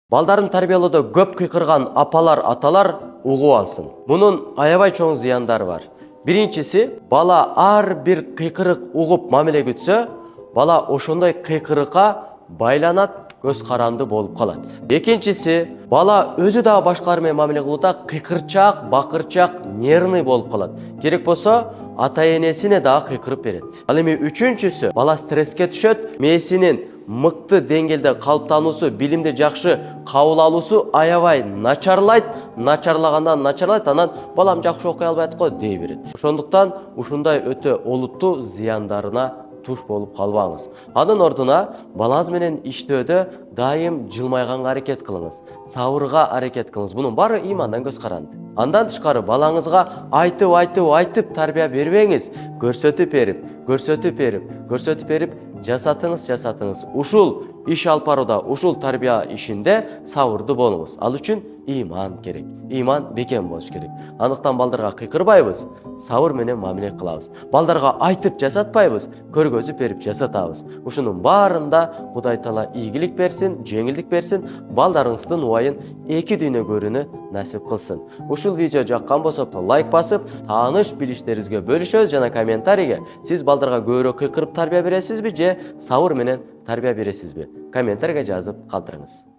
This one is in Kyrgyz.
Балдарын тарбиялоодо көп кыйкырган апалар, аталар угуп алсын. Мунун аябай чоң зыяндары бар. Биринчиси, бала ар бир кыйкырык угуп мамиле күтсө, бала ошондой кыйкырыкка байланат, көз каранды болуп калат. Экинчиси, бала өзү дагы башкалар менен мамиле кылууда кыйкырчак, бакырчак, нервный болуп калат. Керек болсо, ата-энесине дагы кыйкырып берет. Ал эми үчүнчүсү, бала стресске түшөт, мээсинин мыкты деңгээлде калыптануусу, билимди жакшы кабыл алуусу аябай начарлайт, начарлагандан, анан балам жакшы окуй албайт го дей берет. Ошондуктан ушундай өтө олуттуу зыяндарына туш болуп калбаңыз. Анын ордуна балаңыз менен иштөөдө дайым жылмайганга аракет кылыңыз, сабырга аракет кылыңыз. Бунун баары имандан көз каранды. Андан тышкары балаңызга айтып тарбия бербеңиз, көрсөтүп берип, жасатыңыз. Ушул иш алып барууда, ушул тарбия ишинде сабырдуу болуңуз. Ал үчүн иман керек. Иман бекем болуш керек. Андыктан балдарга кыйкырбайбыз, сабыр менен мамиле кылабыз. Балдарга айтып жасатпайбыз, көргөзүп берип жасатабыз. Ушунун баарында Кудай Таала ийгилик берсин, жеңилдик берсин, балдарыңыздын убайын эки дүйнө көрүүнү насип кылсын. Ушул видео жаккан болсо лайк басып, тааныш билиштериңизге бөлүшөбүз жана комментарийге сиз балдарга көбүрөөк кыйкырып тарбия бересизби же сабыр менен тарбия бересизби? Комментарийге жазып калтырыңыз.